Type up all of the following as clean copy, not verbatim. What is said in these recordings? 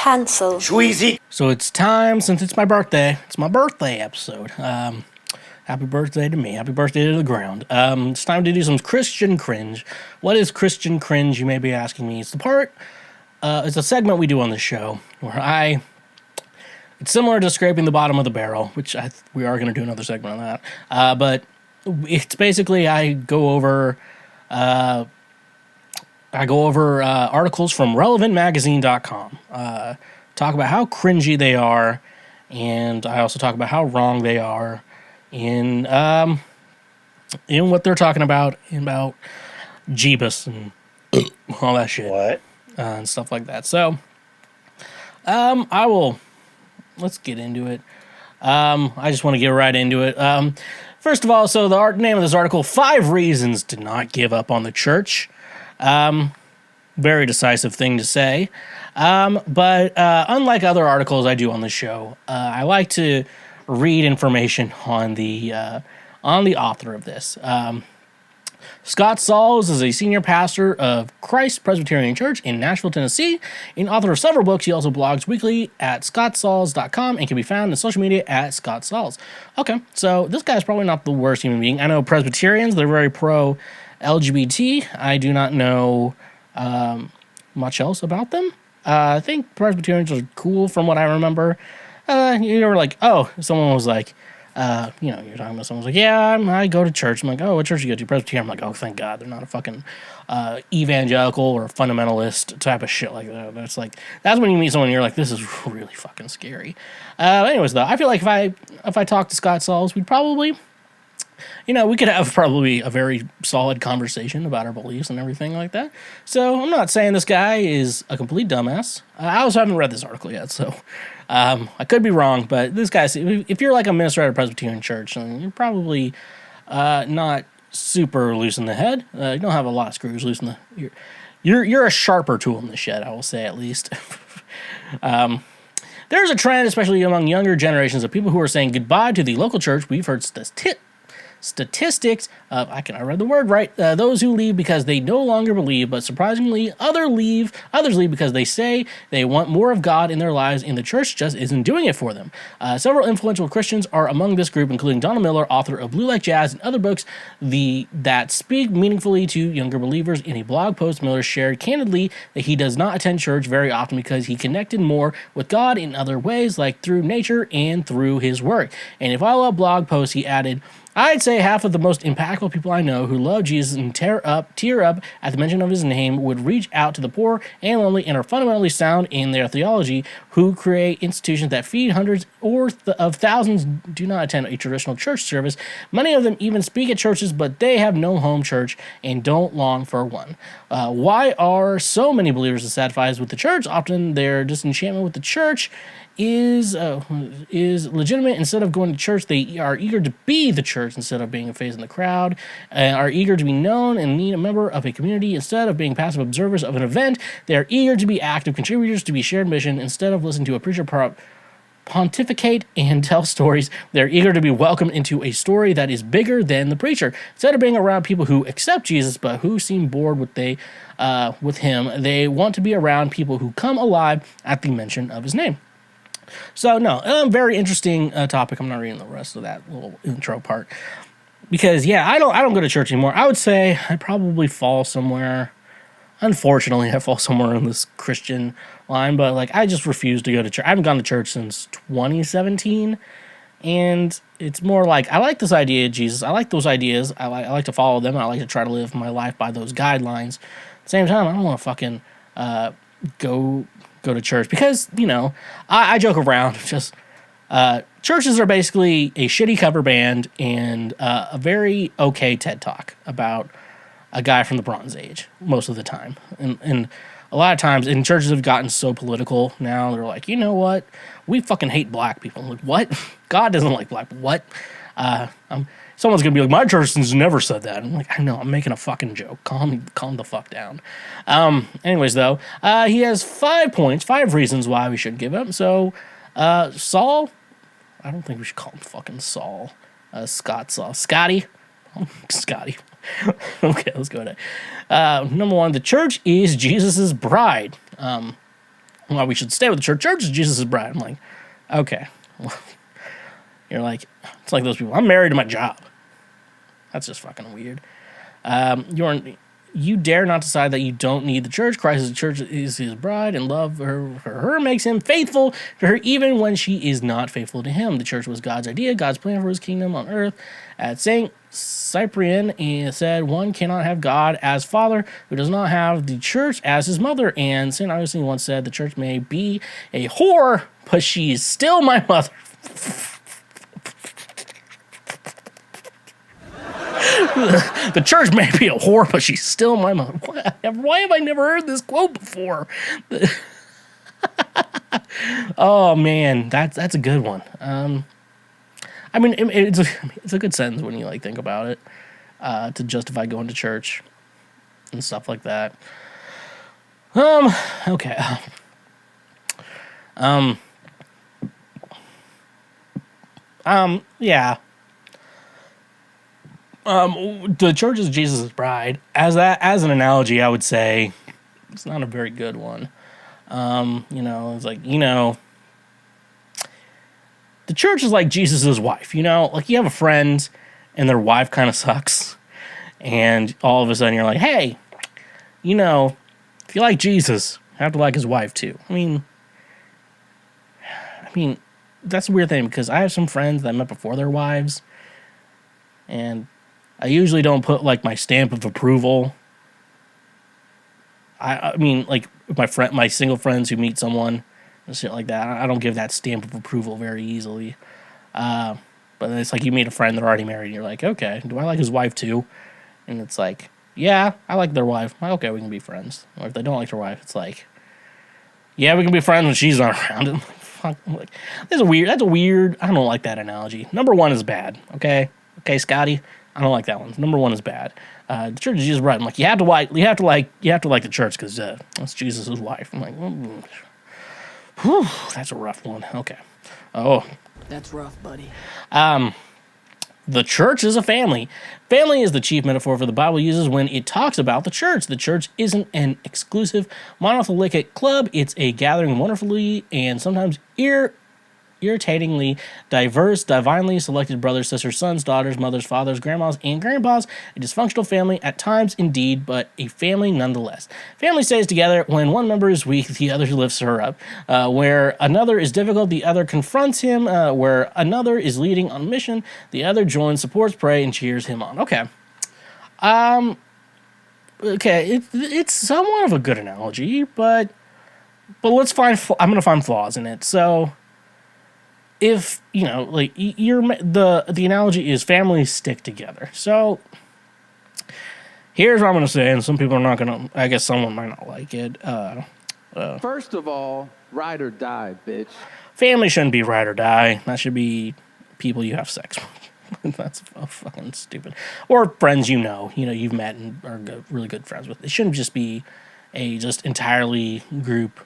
Cancel. Schweezy. So it's time, since it's my birthday. It's my birthday episode. Happy birthday to me. Happy birthday to the ground. It's time to do some Christian cringe. What is Christian cringe, you may be asking me? It's it's a segment we do on the show where it's similar to scraping the bottom of the barrel, which we are going to do another segment on that. But it's basically I go over articles from relevantmagazine.com, talk about how cringy they are, and I also talk about how wrong they are in what they're talking about Jeebus and all that shit. What? And stuff like that. So, let's get into it. I just want to get right into it. First of all, so the name of this article, 5 Reasons to Not Give Up on the Church. Very decisive thing to say. But unlike other articles I do on the show, I like to read information on the author of this. Scott Sauls is a senior pastor of Christ Presbyterian Church in Nashville, Tennessee, and author of several books. He also blogs weekly at scottsauls.com and can be found on social media at Scott Sauls. Okay, so this guy's probably not the worst human being. I know Presbyterians, they're very pro-LGBT. I do not know much else about them. I think Presbyterians are cool from what I remember. You were like, someone was like, you're talking about someone's like, yeah, I go to church. I'm like, oh, what church do you go to? Presbyterian. I'm like, oh, thank God they're not a fucking evangelical or fundamentalist type of shit like that. That's when you meet someone and you're like, this is really fucking scary. Anyways, though, I feel like if I talk to Scott Sauls, we'd probably, we could have probably a very solid conversation about our beliefs and everything like that. So I'm not saying this guy is a complete dumbass. I also haven't read this article yet, so I could be wrong, but this guy, if you're like a minister at a Presbyterian church, you're probably not super loose in the head. You don't have a lot of screws loose in the... You're a sharper tool in the shed, I will say, at least. There's a trend, especially among younger generations, of people who are saying goodbye to the local church. We've heard statistics of, I read the word right, those who leave because they no longer believe, but surprisingly others leave because they say they want more of God in their lives and the church just isn't doing it for them. Several influential Christians are among this group, including Donald Miller, author of Blue Like Jazz and other books that speak meaningfully to younger believers. In a blog post, Miller shared candidly that he does not attend church very often because he connected more with God in other ways, like through nature and through his work. And in a follow-up blog post, he added, I'd say half of the most impactful people I know who love Jesus and tear up at the mention of his name would reach out to the poor and lonely and are fundamentally sound in their theology, who create institutions that feed hundreds of thousands, do not attend a traditional church service. Many of them even speak at churches, but they have no home church and don't long for one. Why are so many believers dissatisfied with the church? Often their disenchantment with the church is legitimate. Instead of going to church, they are eager to be the church instead of being a face in the crowd, are eager to be known and need a member of a community instead of being passive observers of an event. They are eager to be active contributors to be shared mission instead of listening to a preacher pontificate and tell stories. They're eager to be welcomed into a story that is bigger than the preacher. Instead of being around people who accept Jesus but who seem bored with him, they want to be around people who come alive at the mention of his name. So, no, very interesting topic. I'm not reading the rest of that little intro part because, I don't go to church anymore. I would say I probably fall somewhere. Unfortunately, I fall somewhere in this Christian line, but I just refuse to go to church. I haven't gone to church since 2017, and it's more like I like this idea of Jesus. I like those ideas. I like to follow them. I like to try to live my life by those guidelines. At the same time, I don't want to fucking go to church because, I joke around. Just churches are basically a shitty cover band and a very okay TED Talk about a guy from the Bronze Age most of the time. And a lot of times, and churches have gotten so political now, they're like, you know what? We fucking hate black people. I'm like, what? God doesn't like black people. What? Someone's going to be like, my church has never said that. I'm like, I know, I'm making a fucking joke. Calm the fuck down. Anyways, though, he has 5 points, 5 reasons why we should give up. So, Saul, I don't think we should call him fucking Saul. Scotty. Okay, let's go to number 1. The church is Jesus's bride. why we should stay with the church. Church is Jesus' bride. I'm like, okay. You're like, it's like those people. I'm married to my job. That's just fucking weird. You dare not decide that you don't need the church. Christ is the church is his bride, and love her makes him faithful to her even when she is not faithful to him. The church was God's idea, God's plan for his kingdom on earth. At St. Cyprian, he said, one cannot have God as father who does not have the church as his mother. And St. Augustine once said, the church may be a whore, but she is still my mother. The church may be a whore, but she's still my mother. Why have I never heard this quote before? Oh man, that's a good one. I mean, it's a good sentence when you like think about it, to justify going to church and stuff like that. Okay. Yeah. The church is Jesus' bride. As an analogy, I would say it's not a very good one. It's like, the church is like Jesus' wife, like you have a friend and their wife kind of sucks. And all of a sudden you're like, hey, if you like Jesus, you have to like his wife too. I mean, that's a weird thing because I have some friends that I met before their wives, and I usually don't put like my stamp of approval. I mean, like my single friends who meet someone and shit like that, I don't give that stamp of approval very easily. But it's like you meet a friend, they're already married, and you're like, okay, do I like his wife too? And it's like, yeah, I like their wife. Okay, we can be friends. Or if they don't like their wife, it's like, yeah, we can be friends when she's not around. And fuck, like, that's a weird. I don't like that analogy. Number one is bad. Okay, Scotty, I don't like that one. Number one is bad. The church is Jesus' bride. I'm like, you have to like the church because that's Jesus' wife. I'm like, whew, that's a rough one. Okay. Oh, that's rough, buddy. The church is a family. Family is the chief metaphor for the Bible uses when it talks about the church. The church isn't an exclusive monolithic club. It's a gathering of wonderfully and sometimes irritatingly diverse, divinely selected brothers, sisters, sons, daughters, mothers, fathers, grandmas, and grandpas. A dysfunctional family at times, indeed, but a family nonetheless. Family stays together when one member is weak, the other lifts her up. Where another is difficult, the other confronts him. Where another is leading on a mission, the other joins, supports, prays, and cheers him on. Okay. It's somewhat of a good analogy, but let's find. I'm gonna find flaws in it. So, if the analogy is families stick together. So here's what I'm gonna say, and some people are not gonna. I guess someone might not like it. First of all, ride or die, bitch. Family shouldn't be ride or die. That should be people you have sex with. That's fucking stupid. Or friends you've met and are really good friends with. It shouldn't just be an entire group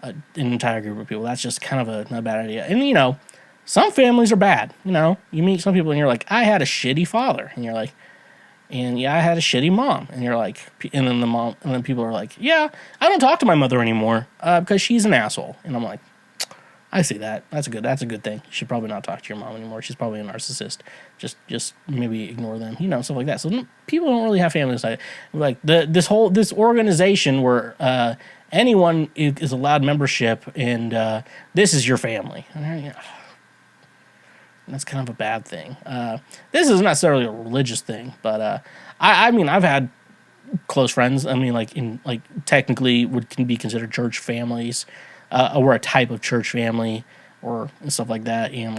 of people. That's just kind of a bad idea. And some families are bad. You meet some people and you're like, I had a shitty father, and you're like, and yeah, I had a shitty mom, and you're like, and then people are like, yeah, I don't talk to my mother anymore because she's an asshole, and I'm like, I see that. That's a good thing. You should probably not talk to your mom anymore. She's probably a narcissist. Just maybe ignore them. Stuff like that. So people don't really have families like this organization where anyone is allowed membership, and this is your family. That's kind of a bad thing. This is not necessarily a religious thing, but I've had close friends. Technically can be considered church families, or a type of church family, or stuff like that. And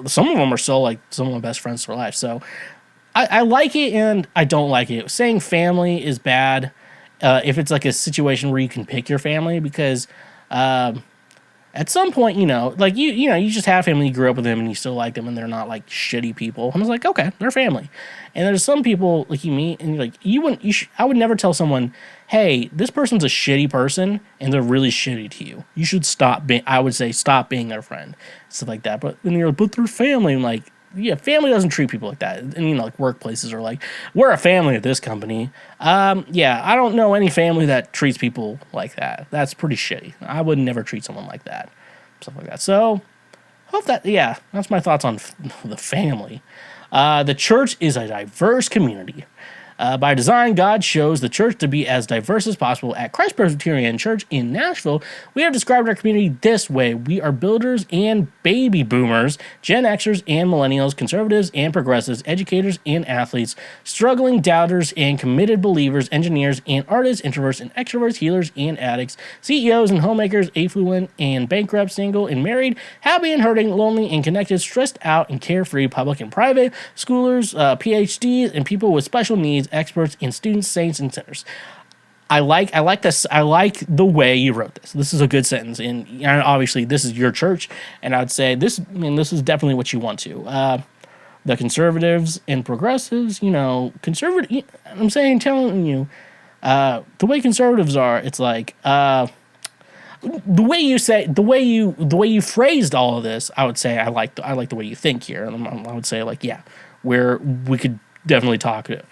some of them are still like some of my best friends for life. So I like it and I don't like it. Saying family is bad if it's like a situation where you can pick your family, because at some point, you just have family, you grew up with them, and you still like them, and they're not like shitty people. And I was like, okay, they're family. And there's some people like you meet, and you're like, I would never tell someone, hey, this person's a shitty person, and they're really shitty to you. You should stop being. I would say stop being their friend, stuff like that. But then you're like, but they're family. I'm like, family doesn't treat people like that. And, like workplaces are like, we're a family at this company. Yeah, I don't know any family that treats people like that. That's pretty shitty. I would never treat someone like that. Stuff like that. So, that's my thoughts on the family. The church is a diverse community. By design, God shows the church to be as diverse as possible. At Christ Presbyterian Church in Nashville, we have described our community this way. We are builders and baby boomers, Gen Xers and millennials, conservatives and progressives, educators and athletes, struggling doubters and committed believers, engineers and artists, introverts and extroverts, healers and addicts, CEOs and homemakers, affluent and bankrupt, single and married, happy and hurting, lonely and connected, stressed out and carefree, public and private, schoolers, PhDs, and people with special needs, experts and students, saints and sinners. I like this. I like the way you wrote this. This is a good sentence, and obviously this is your church, and I would say this. I mean, this is definitely what you want to. The conservatives and progressives, conservative. I'm telling you, the way conservatives are, it's like the way you phrased all of this. I would say I like the way you think here. I would say where we could definitely talk to.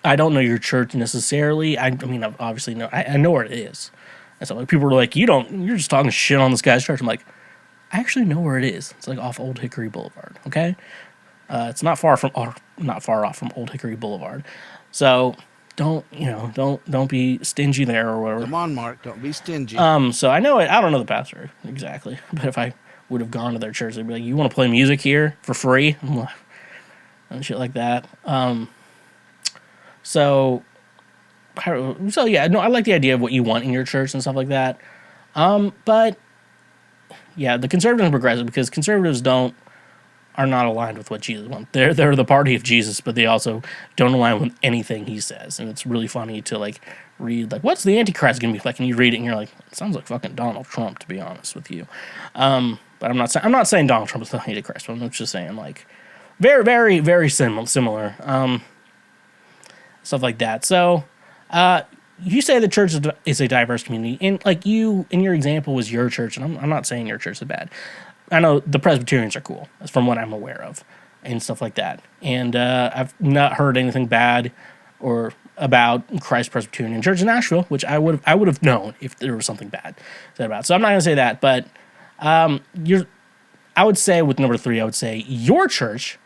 I don't know your church necessarily. I mean, obviously know. I know where it is. And so people are like, you're just talking shit on this guy's church. I'm like, I actually know where it is. It's like off Old Hickory Boulevard. Okay, it's not far off from Old Hickory Boulevard. So don't be stingy there or whatever. Come on, Mark, don't be stingy. So I know it. I don't know the pastor exactly, but if I would have gone to their church, they'd be like, you want to play music here for free? I'm like, and shit like that. So yeah, no, I like the idea of what you want in your church and stuff like that. But yeah, the conservatives and progressives, because conservatives are not aligned with what Jesus wants. They're the party of Jesus, but they also don't align with anything he says. And it's really funny to read what's the Antichrist gonna be like, and you read it and you're like, it sounds like fucking Donald Trump, to be honest with you. But I'm not saying Donald Trump is the Antichrist, but I'm just saying very, very, very similar. Stuff like that. So, you say the church is a diverse community, and your example was your church, and I'm not saying your church is bad. I know the Presbyterians are cool, that's from what I'm aware of, and stuff like that. And I've not heard anything bad or about Christ Presbyterian Church in Nashville, which I would have known if there was something bad said about. So I'm not gonna say that, but I would say with number 3, I would say your church.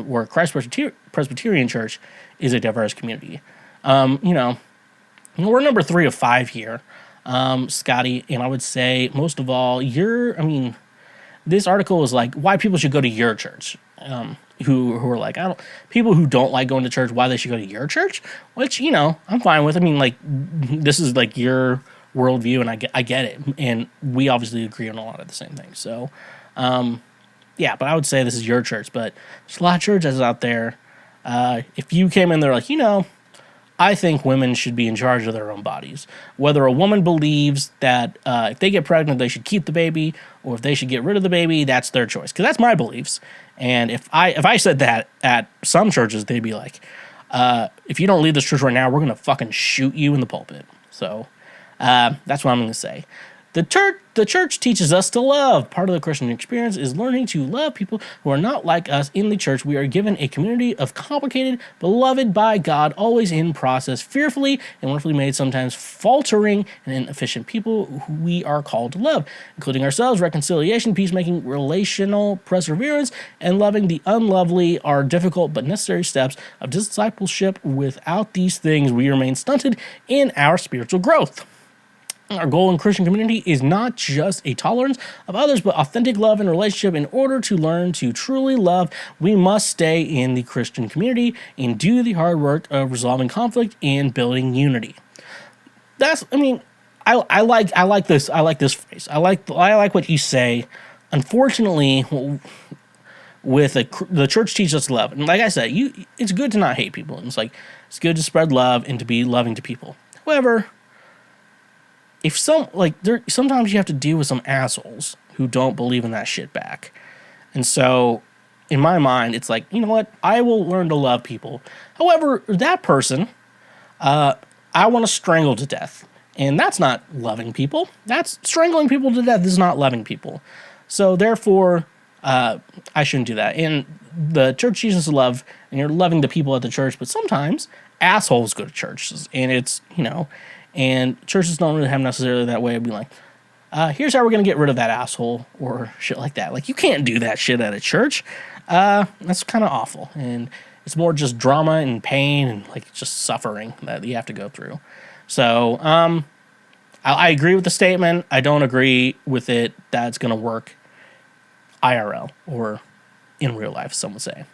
Where Christ Presbyterian Church is a diverse community. We're number 3 of 5 here, Scotty, and I would say most of all, this article is why people should go to your church. Who are people who don't like going to church, why they should go to your church, which I'm fine with. I mean, this is your worldview, and I get it, and we obviously agree on a lot of the same things. So, yeah, but I would say this is your church, but there's a lot of churches out there. If you came in there I think women should be in charge of their own bodies. Whether a woman believes that if they get pregnant, they should keep the baby, or if they should get rid of the baby, that's their choice. Because that's my beliefs. And if I said that at some churches, they'd be like, if you don't leave this church right now, we're going to fucking shoot you in the pulpit. So that's what I'm going to say. The church teaches us to love. Part of the Christian experience is learning to love people who are not like us. In the church, we are given a community of complicated, beloved by God, always in process, fearfully and wonderfully made, sometimes faltering and inefficient people who we are called to love, including ourselves. Reconciliation, peacemaking, relational perseverance, and loving the unlovely are difficult but necessary steps of discipleship. Without these things, we remain stunted in our spiritual growth. Our goal in Christian community is not just a tolerance of others, but authentic love and relationship. In order to learn to truly love, we must stay in the Christian community and do the hard work of resolving conflict and building unity. I like this phrase. I like what you say. Unfortunately, the church teaches us to love, and like I said, it's good to not hate people. And it's good to spread love and to be loving to people. However, sometimes you have to deal with some assholes who don't believe in that shit back. And so, in my mind, it's you know what? I will learn to love people. However, that person, I want to strangle to death. And that's not loving people. That's strangling people to death. This is not loving people. So, therefore, I shouldn't do that. And the church Jesus love, and you're loving the people at the church, but sometimes assholes go to churches, and it's, and churches don't really have necessarily that way of being like, here's how we're going to get rid of that asshole or shit like that. Like, you can't do that shit at a church. That's kind of awful. And it's more just drama and pain and like just suffering that you have to go through. So, I agree with the statement. I don't agree with it that it's going to work IRL or in real life, some would say.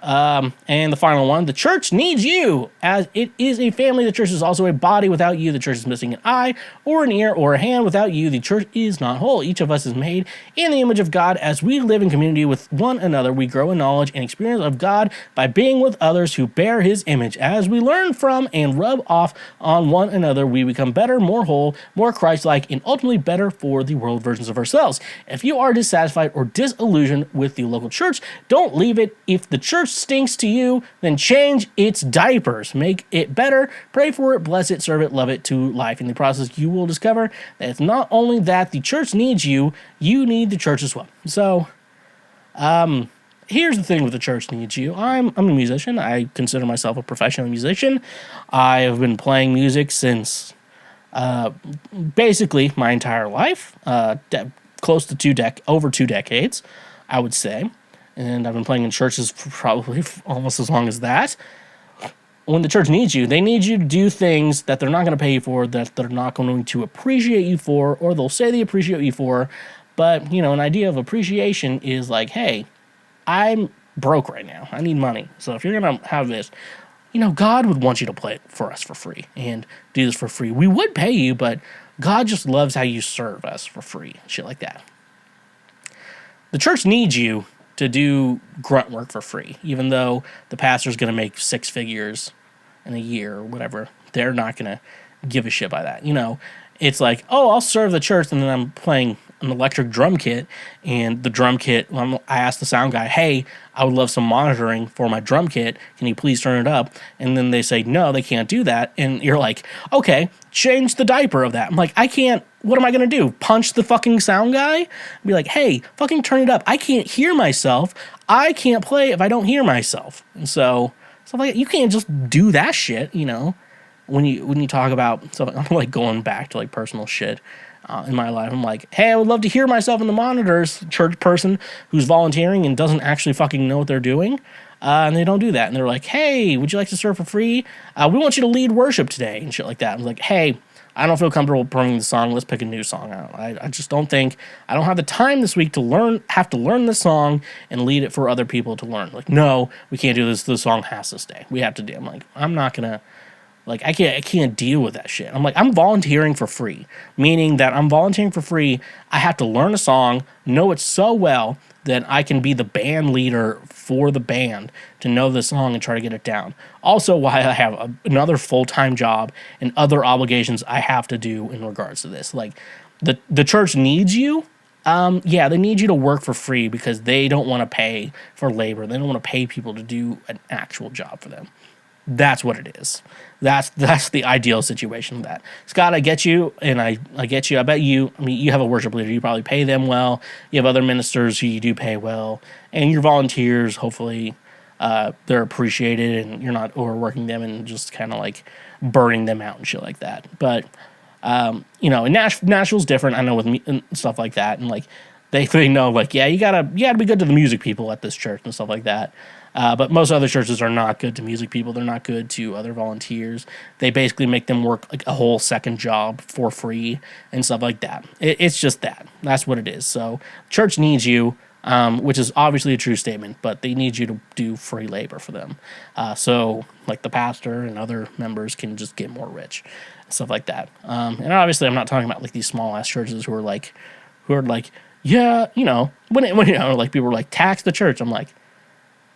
And the final one, the church needs you. As it is a family, the church is also a body. Without you, the church is missing an eye or an ear or a hand. Without you, the church is not whole. Each of us is made in the image of God. As we live in community with one another, we grow in knowledge and experience of God by being with others who bear his image. As we learn from and rub off on one another, we become better, more whole, more Christ-like, and ultimately better for the world versions of ourselves. If you are dissatisfied or disillusioned with the local church, don't leave it. If the church stinks to you, then change its diapers. Make it better, pray for it, bless it, serve it, love it to life. In the process, you will discover that it's not only that the church needs you, you need the church as well. So, here's the thing with the church needs you. I'm a musician. I consider myself a professional musician. I have been playing music since basically my entire life, close to over 2 decades, I would say. And I've been playing in churches for probably almost as long as that. When the church needs you, they need you to do things that they're not going to pay you for, that they're not going to appreciate you for, or they'll say they appreciate you for. But, an idea of appreciation is like, hey, I'm broke right now. I need money. So if you're going to have this, God would want you to play it for us for free and do this for free. We would pay you, but God just loves how you serve us for free. Shit like that. The church needs you to do grunt work for free, even though the pastor's going to make 6 figures in a year or whatever. They're not going to give a shit by that. It's like, oh, I'll serve the church, and then I'm playing an electric drum kit, and the drum kit, I asked the sound guy, hey, I would love some monitoring for my drum kit. Can you please turn it up? And then they say, no, they can't do that. And you're like, okay, change the diaper of that. I'm like, I can't, what am I going to do? Punch the fucking sound guy? Be like, hey, fucking turn it up. I can't hear myself. I can't play if I don't hear myself. And so, stuff like that. You can't just do that shit, when you talk about stuff. I'm like going back to like personal shit in my life. I'm like, hey, I would love to hear myself in the monitors. Church person who's volunteering and doesn't actually fucking know what they're doing, and they don't do that. And they're like, hey, would you like to serve for free? We want you to lead worship today and shit like that. I'm like, hey, I don't feel comfortable bringing the song. Let's pick a new song out. I just don't think, I don't have the time this week to have to learn this song and lead it for other people to learn. Like, no, we can't do this. The song has to stay. We have to do. I'm like, I'm not gonna. Like, I can't deal with that shit. I'm like, I'm volunteering for free, meaning that I'm volunteering for free. I have to learn a song, know it so well that I can be the band leader for the band to know the song and try to get it down. Also, why I have another full-time job and other obligations I have to do in regards to this. Like, the church needs you. Yeah, they need you to work for free because they don't want to pay for labor. They don't want to pay people to do an actual job for them. That's what it is. That's the ideal situation of that. Scott, I get you, and I get you. I bet you, you have a worship leader. You probably pay them well. You have other ministers who you do pay well. And your volunteers, hopefully, they're appreciated, and you're not overworking them and just kind of like burning them out and shit like that. But, and Nashville's different, I know, with me and stuff like that. And like, they know, like, yeah, you gotta be good to the music people at this church and stuff like that. But most other churches are not good to music people. They're not good to other volunteers. They basically make them work like a whole second job for free and stuff like that. It's just that. That's what it is. So church needs you, which is obviously a true statement, but they need you to do free labor for them. So like the pastor and other members can just get more rich and stuff like that. And obviously I'm not talking about like these small ass churches who are like, yeah, when like people were like, tax the church. I'm like,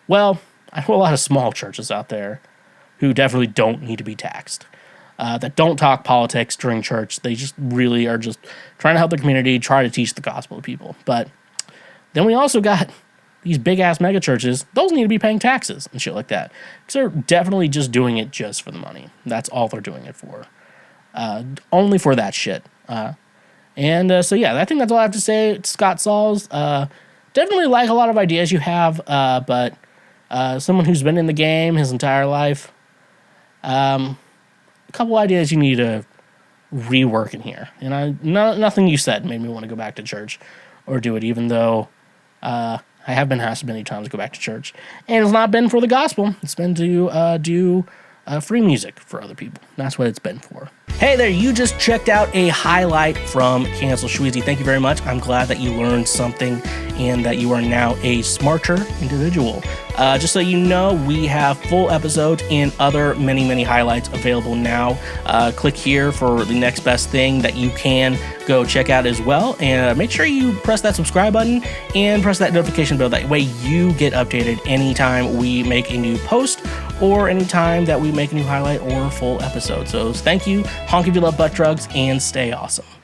well, I know a lot of small churches out there who definitely don't need to be taxed, that don't talk politics during church. They just really are just trying to help the community, try to teach the gospel to people. But then we also got these big-ass mega churches. Those need to be paying taxes and shit like that, because they're definitely just doing it just for the money. That's all they're doing it for. Only for that shit. So, yeah, I think that's all I have to say. It's Scott Sauls. definitely like a lot of ideas you have, but someone who's been in the game his entire life, a couple ideas you need to rework in here. And nothing you said made me want to go back to church or do it, even though I have been asked many times to go back to church. And it's not been for the gospel. It's been to do free music for other people. That's what it's been for. Hey there, you just checked out a highlight from Cancel Schweezy. Thank you very much. I'm glad that you learned something and that you are now a smarter individual. Just so you know, we have full episodes and other many highlights available now. Click here for the next best thing that you can go check out as well. And make sure you press that subscribe button and press that notification bell. That way you get updated anytime we make a new post or anytime that we make a new highlight or full episode. So thank you, honk if you love butt drugs, and stay awesome.